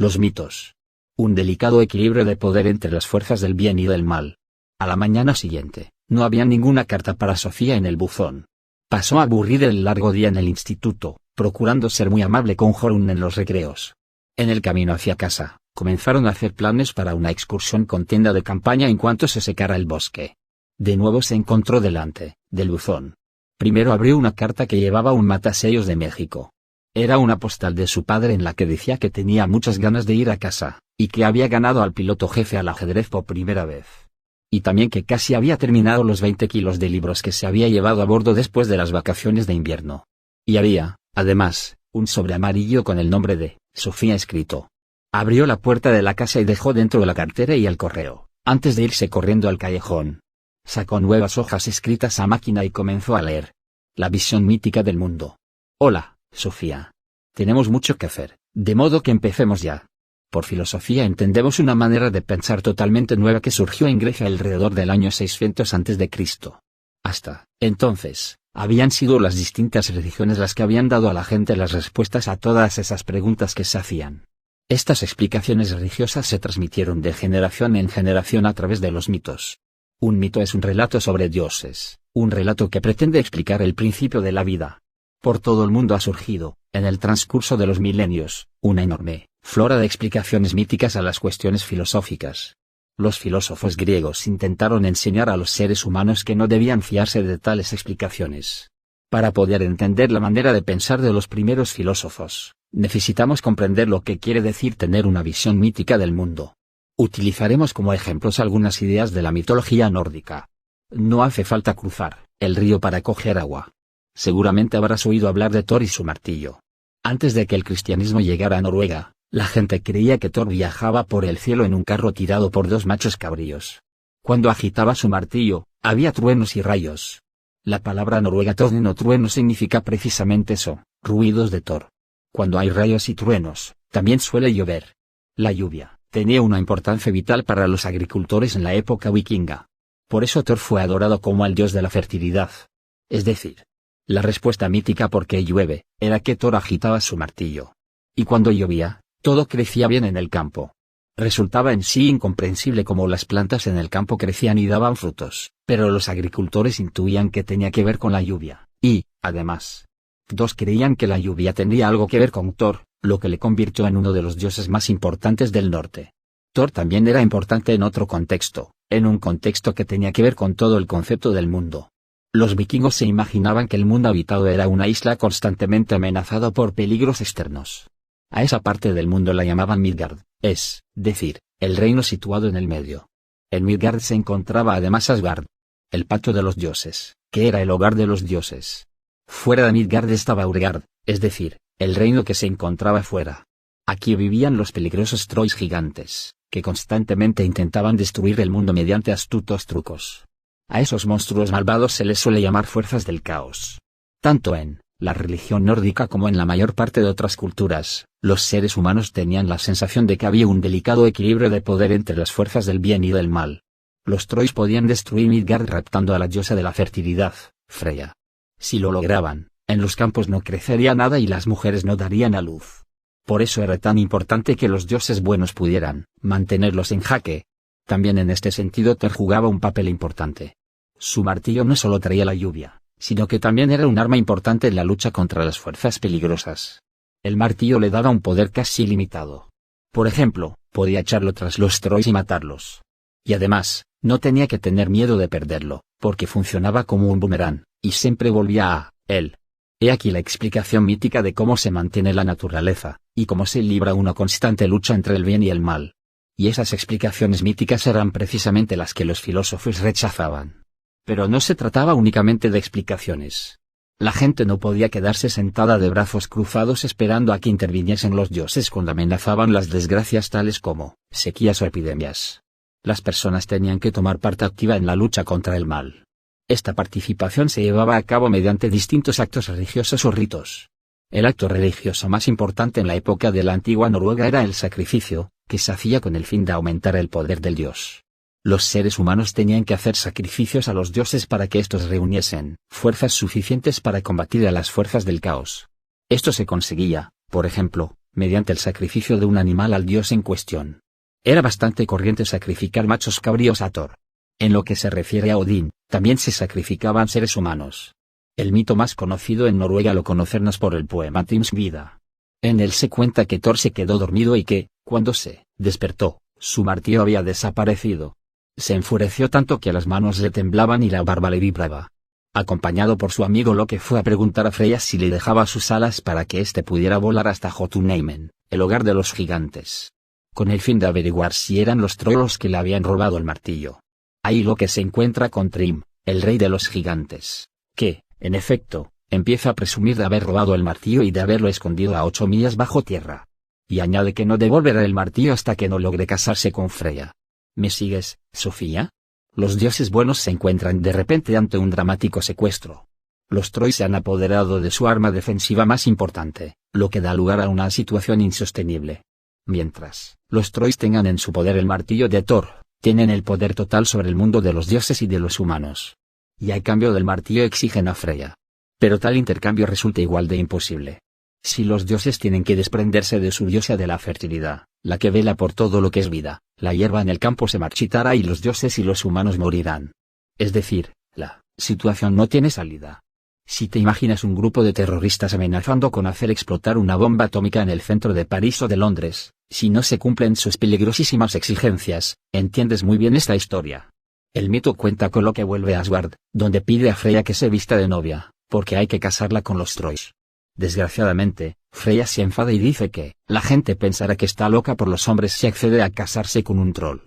Los mitos. Un delicado equilibrio de poder entre las fuerzas del bien y del mal. A la mañana siguiente, no había ninguna carta para Sofía en el buzón. Pasó aburrida el largo día en el instituto, procurando ser muy amable con Jorun en los recreos. En el camino hacia casa, comenzaron a hacer planes para una excursión con tienda de campaña en cuanto se secara el bosque. De nuevo se encontró delante del buzón. Primero abrió una carta que llevaba un matasellos de México. Era una postal de su padre en la que decía que tenía muchas ganas de ir a casa, y que había ganado al piloto jefe al ajedrez por primera vez. Y también que casi había terminado los 20 kilos de libros que se había llevado a bordo después de las vacaciones de invierno. Y había, además, un sobre amarillo con el nombre de Sofía escrito. Abrió la puerta de la casa y dejó dentro la cartera y el correo, antes de irse corriendo al callejón. Sacó nuevas hojas escritas a máquina y comenzó a leer. La visión mítica del mundo. Hola, Sofía. Tenemos mucho que hacer, de modo que empecemos ya. Por filosofía entendemos una manera de pensar totalmente nueva que surgió en Grecia alrededor del año 600 a.C. Hasta entonces, habían sido las distintas religiones las que habían dado a la gente las respuestas a todas esas preguntas que se hacían. Estas explicaciones religiosas se transmitieron de generación en generación a través de los mitos. Un mito es un relato sobre dioses, un relato que pretende explicar el principio de la vida. Por todo el mundo ha surgido, en el transcurso de los milenios, una enorme flora de explicaciones míticas a las cuestiones filosóficas. Los filósofos griegos intentaron enseñar a los seres humanos que no debían fiarse de tales explicaciones. Para poder entender la manera de pensar de los primeros filósofos, necesitamos comprender lo que quiere decir tener una visión mítica del mundo. Utilizaremos como ejemplos algunas ideas de la mitología nórdica. No hace falta cruzar el río para coger agua. Seguramente habrás oído hablar de Thor y su martillo. Antes de que el cristianismo llegara a Noruega, la gente creía que Thor viajaba por el cielo en un carro tirado por dos machos cabríos. Cuando agitaba su martillo, había truenos y rayos. La palabra noruega torn o trueno significa precisamente eso, ruidos de Thor. Cuando hay rayos y truenos, también suele llover. La lluvia tenía una importancia vital para los agricultores en la época vikinga. Por eso Thor fue adorado como el dios de la fertilidad. Es decir, la respuesta mítica por qué llueve, era que Thor agitaba su martillo. Y cuando llovía, todo crecía bien en el campo. Resultaba en sí incomprensible cómo las plantas en el campo crecían y daban frutos, pero los agricultores intuían que tenía que ver con la lluvia, y, además, todos creían que la lluvia tendría algo que ver con Thor, lo que le convirtió en uno de los dioses más importantes del norte. Thor también era importante en otro contexto, en un contexto que tenía que ver con todo el concepto del mundo. Los vikingos se imaginaban que el mundo habitado era una isla constantemente amenazada por peligros externos. A esa parte del mundo la llamaban Midgard, es decir, el reino situado en el medio. En Midgard se encontraba además Asgard, el patio de los dioses, que era el hogar de los dioses. Fuera de Midgard estaba Urgard, es decir, el reino que se encontraba fuera. Aquí vivían los peligrosos trolls gigantes, que constantemente intentaban destruir el mundo mediante astutos trucos. A esos monstruos malvados se les suele llamar fuerzas del caos. Tanto en la religión nórdica como en la mayor parte de otras culturas, los seres humanos tenían la sensación de que había un delicado equilibrio de poder entre las fuerzas del bien y del mal. Los trolls podían destruir Midgard raptando a la diosa de la fertilidad, Freya. Si lo lograban, en los campos no crecería nada y las mujeres no darían a luz. Por eso era tan importante que los dioses buenos pudieran mantenerlos en jaque. También en este sentido Thor jugaba un papel importante. Su martillo no solo traía la lluvia, sino que también era un arma importante en la lucha contra las fuerzas peligrosas. El martillo le daba un poder casi ilimitado. Por ejemplo, podía echarlo tras los trolls y matarlos. Y además, no tenía que tener miedo de perderlo, porque funcionaba como un boomerang, y siempre volvía a él. He aquí la explicación mítica de cómo se mantiene la naturaleza, y cómo se libra una constante lucha entre el bien y el mal. Y esas explicaciones míticas eran precisamente las que los filósofos rechazaban. Pero no se trataba únicamente de explicaciones. La gente no podía quedarse sentada de brazos cruzados esperando a que interviniesen los dioses cuando amenazaban las desgracias tales como sequías o epidemias. Las personas tenían que tomar parte activa en la lucha contra el mal. Esta participación se llevaba a cabo mediante distintos actos religiosos o ritos. El acto religioso más importante en la época de la antigua Noruega era el sacrificio, que se hacía con el fin de aumentar el poder del dios. Los seres humanos tenían que hacer sacrificios a los dioses para que estos reuniesen fuerzas suficientes para combatir a las fuerzas del caos. Esto se conseguía, por ejemplo, mediante el sacrificio de un animal al dios en cuestión. Era bastante corriente sacrificar machos cabríos a Thor. En lo que se refiere a Odín, también se sacrificaban seres humanos. El mito más conocido en Noruega lo conocemos por el poema Trimsvida. En él se cuenta que Thor se quedó dormido y que, cuando se despertó, su martillo había desaparecido. Se enfureció tanto que las manos le temblaban y la barba le vibraba. Acompañado por su amigo Loke fue a preguntar a Freya si le dejaba sus alas para que éste pudiera volar hasta Jotunheimen, el hogar de los gigantes. Con el fin de averiguar si eran los trolls que le habían robado el martillo. Ahí Loke se encuentra con Thrym, el rey de los gigantes, que, en efecto, empieza a presumir de haber robado el martillo y de haberlo escondido a 8 millas bajo tierra. Y añade que no devolverá el martillo hasta que no logre casarse con Freya. ¿Me sigues, Sofía? Los dioses buenos se encuentran de repente ante un dramático secuestro. Los Trolls se han apoderado de su arma defensiva más importante, lo que da lugar a una situación insostenible. Mientras los Trolls tengan en su poder el martillo de Thor, tienen el poder total sobre el mundo de los dioses y de los humanos. Y a cambio del martillo exigen a Freya. Pero tal intercambio resulta igual de imposible. Si los dioses tienen que desprenderse de su diosa de la fertilidad, la que vela por todo lo que es vida, la hierba en el campo se marchitará y los dioses y los humanos morirán. Es decir, la situación no tiene salida. Si te imaginas un grupo de terroristas amenazando con hacer explotar una bomba atómica en el centro de París o de Londres, si no se cumplen sus peligrosísimas exigencias, entiendes muy bien esta historia. El mito cuenta con Loke vuelve a Asgard, donde pide a Freya que se vista de novia, porque hay que casarla con los Trolls. Desgraciadamente, Freya se enfada y dice que la gente pensará que está loca por los hombres si accede a casarse con un troll.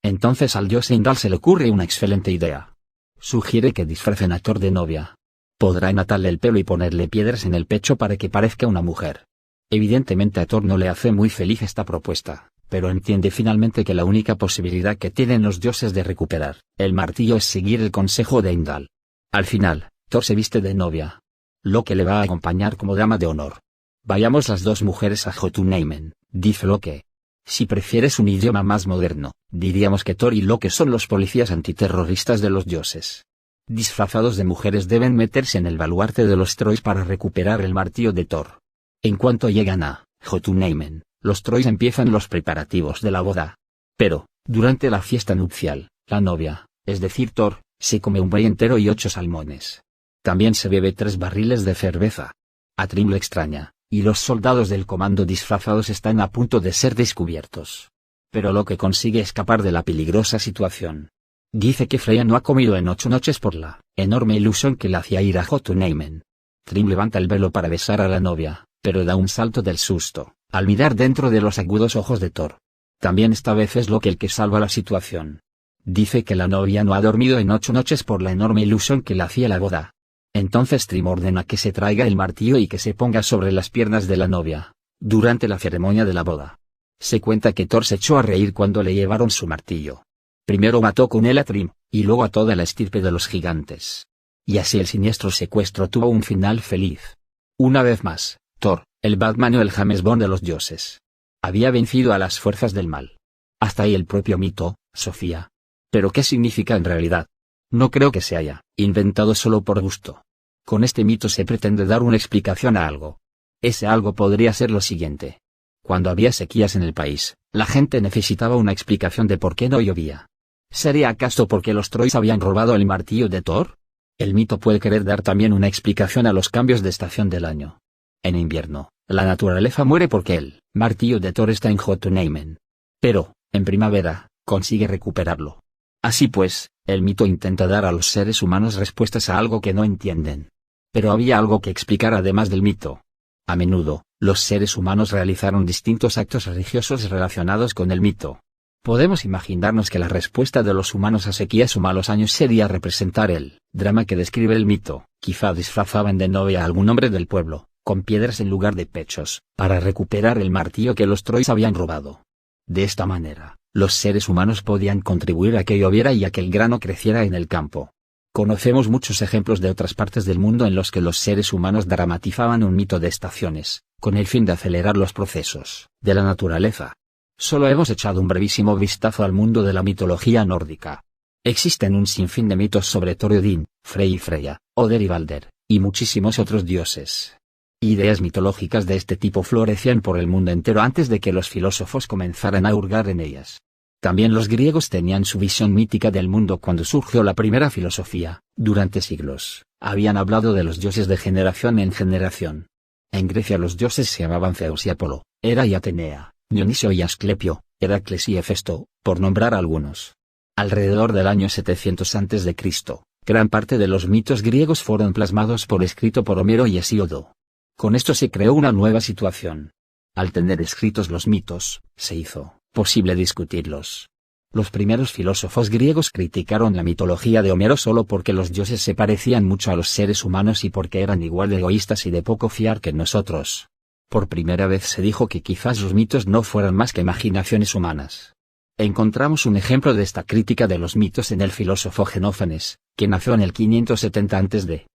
Entonces al dios Heimdall se le ocurre una excelente idea. Sugiere que disfracen a Thor de novia. Podrán atarle el pelo y ponerle piedras en el pecho para que parezca una mujer. Evidentemente a Thor no le hace muy feliz esta propuesta, pero entiende finalmente que la única posibilidad que tienen los dioses de recuperar el martillo es seguir el consejo de Heimdall. Al final, Thor se viste de novia. Loke le va a acompañar como dama de honor. Vayamos las dos mujeres a Jotunheimen, dice Loke. Si prefieres un idioma más moderno, diríamos que Thor y Loke son los policías antiterroristas de los dioses. Disfrazados de mujeres deben meterse en el baluarte de los Trolls para recuperar el martillo de Thor. En cuanto llegan a Jotunheimen, los Trolls empiezan los preparativos de la boda. Pero, durante la fiesta nupcial, la novia, es decir Thor, se come un buey entero y 8 salmones. También se bebe 3 barriles de cerveza. A Thrym lo extraña, y los soldados del comando disfrazados están a punto de ser descubiertos. Pero Loke consigue escapar de la peligrosa situación. Dice que Freya no ha comido en 8 noches por la enorme ilusión que le hacía ir a Jotunheimen. Thrym levanta el velo para besar a la novia, pero da un salto del susto, al mirar dentro de los agudos ojos de Thor. También esta vez es Loke el que salva la situación. Dice que la novia no ha dormido en 8 noches por la enorme ilusión que le hacía la boda. Entonces Thrym ordena que se traiga el martillo y que se ponga sobre las piernas de la novia, durante la ceremonia de la boda. Se cuenta que Thor se echó a reír cuando le llevaron su martillo. Primero mató con él a Thrym, y luego a toda la estirpe de los gigantes. Y así el siniestro secuestro tuvo un final feliz. Una vez más, Thor, el Batman o el James Bond de los dioses, había vencido a las fuerzas del mal. Hasta ahí el propio mito, Sofía. ¿Pero qué significa en realidad? No creo que se haya inventado solo por gusto. Con este mito se pretende dar una explicación a algo. Ese algo podría ser lo siguiente. Cuando había sequías en el país, la gente necesitaba una explicación de por qué no llovía. ¿Sería acaso porque los Trolls habían robado el martillo de Thor? El mito puede querer dar también una explicación a los cambios de estación del año. En invierno, la naturaleza muere porque el martillo de Thor está en Jotunheimen. Pero, en primavera, consigue recuperarlo. Así pues, el mito intenta dar a los seres humanos respuestas a algo que no entienden. Pero había algo que explicar además del mito. A menudo, los seres humanos realizaron distintos actos religiosos relacionados con el mito. Podemos imaginarnos que la respuesta de los humanos a sequías o malos años sería representar el drama que describe el mito. Quizá disfrazaban de novia a algún hombre del pueblo, con piedras en lugar de pechos, para recuperar el martillo que los Trolls habían robado. De esta manera, los seres humanos podían contribuir a que lloviera y a que el grano creciera en el campo. Conocemos muchos ejemplos de otras partes del mundo en los que los seres humanos dramatizaban un mito de estaciones, con el fin de acelerar los procesos de la naturaleza. Solo hemos echado un brevísimo vistazo al mundo de la mitología nórdica. Existen un sinfín de mitos sobre Thor y Odín, Frey y Freya, Oder y Balder, y muchísimos otros dioses. Ideas mitológicas de este tipo florecían por el mundo entero antes de que los filósofos comenzaran a hurgar en ellas. También los griegos tenían su visión mítica del mundo cuando surgió la primera filosofía. Durante siglos, habían hablado de los dioses de generación en generación. En Grecia los dioses se llamaban Zeus y Apolo, Hera y Atenea, Dionisio y Asclepio, Heracles y Hefesto, por nombrar algunos. Alrededor del año 700 a.C., gran parte de los mitos griegos fueron plasmados por escrito por Homero y Hesíodo. Con esto se creó una nueva situación. Al tener escritos los mitos, se hizo posible discutirlos. Los primeros filósofos griegos criticaron la mitología de Homero solo porque los dioses se parecían mucho a los seres humanos y porque eran igual de egoístas y de poco fiar que nosotros. Por primera vez se dijo que quizás los mitos no fueran más que imaginaciones humanas. Encontramos un ejemplo de esta crítica de los mitos en el filósofo Genófanes, que nació en el 570 a.C.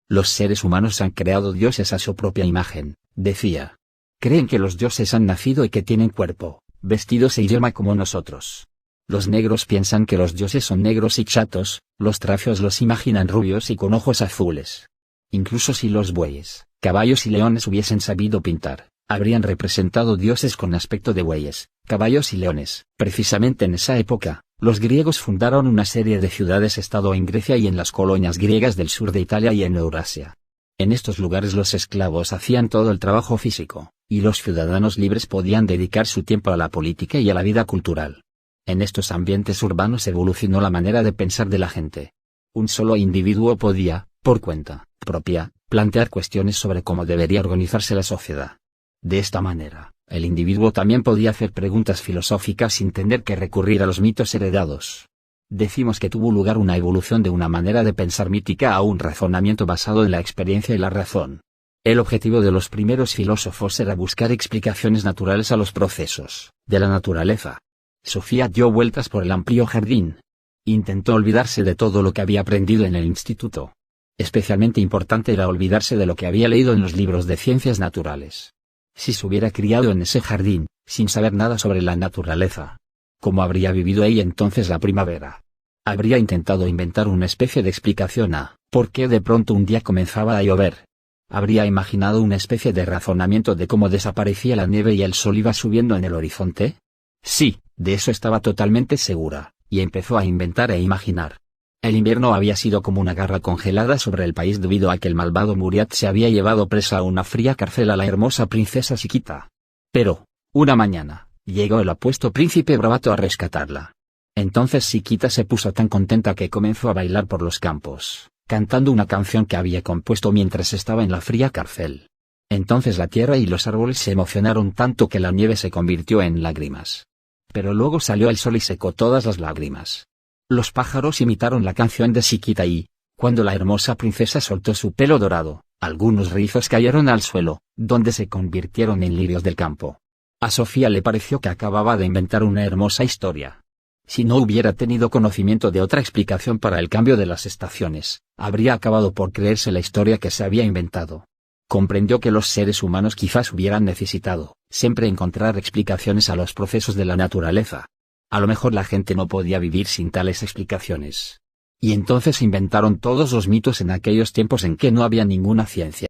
Los seres humanos han creado dioses a su propia imagen, decía. Creen que los dioses han nacido y que tienen cuerpo, vestidos e idioma como nosotros. Los negros piensan que los dioses son negros y chatos, los tracios los imaginan rubios y con ojos azules. Incluso si los bueyes, caballos y leones hubiesen sabido pintar, habrían representado dioses con aspecto de bueyes, caballos y leones. Precisamente en esa época, los griegos fundaron una serie de ciudades-estado en Grecia y en las colonias griegas del sur de Italia y en Eurasia. En estos lugares los esclavos hacían todo el trabajo físico, y los ciudadanos libres podían dedicar su tiempo a la política y a la vida cultural. En estos ambientes urbanos evolucionó la manera de pensar de la gente. Un solo individuo podía, por cuenta propia, plantear cuestiones sobre cómo debería organizarse la sociedad. De esta manera, el individuo también podía hacer preguntas filosóficas sin tener que recurrir a los mitos heredados. Decimos que tuvo lugar una evolución de una manera de pensar mítica a un razonamiento basado en la experiencia y la razón. El objetivo de los primeros filósofos era buscar explicaciones naturales a los procesos de la naturaleza. Sofía dio vueltas por el amplio jardín. Intentó olvidarse de todo lo que había aprendido en el instituto. Especialmente importante era olvidarse de lo que había leído en los libros de ciencias naturales. Si se hubiera criado en ese jardín, sin saber nada sobre la naturaleza, ¿cómo habría vivido ahí entonces la primavera? Habría intentado inventar una especie de explicación a por qué de pronto un día comenzaba a llover. Habría imaginado una especie de razonamiento de cómo desaparecía la nieve y el sol iba subiendo en el horizonte. Sí, de eso estaba totalmente segura, y empezó a inventar e imaginar. El invierno había sido como una garra congelada sobre el país debido a que el malvado Muriat se había llevado presa a una fría cárcel a la hermosa princesa Siquita. Pero, una mañana, llegó el apuesto príncipe Bravato a rescatarla. Entonces Siquita se puso tan contenta que comenzó a bailar por los campos, cantando una canción que había compuesto mientras estaba en la fría cárcel. Entonces la tierra y los árboles se emocionaron tanto que la nieve se convirtió en lágrimas. Pero luego salió el sol y secó todas las lágrimas. Los pájaros imitaron la canción de Siquita y, cuando la hermosa princesa soltó su pelo dorado, algunos rizos cayeron al suelo, donde se convirtieron en lirios del campo. A Sofía le pareció que acababa de inventar una hermosa historia. Si no hubiera tenido conocimiento de otra explicación para el cambio de las estaciones, habría acabado por creerse la historia que se había inventado. Comprendió que los seres humanos quizás hubieran necesitado siempre encontrar explicaciones a los procesos de la naturaleza. A lo mejor la gente no podía vivir sin tales explicaciones. Y entonces inventaron todos los mitos en aquellos tiempos en que no había ninguna ciencia.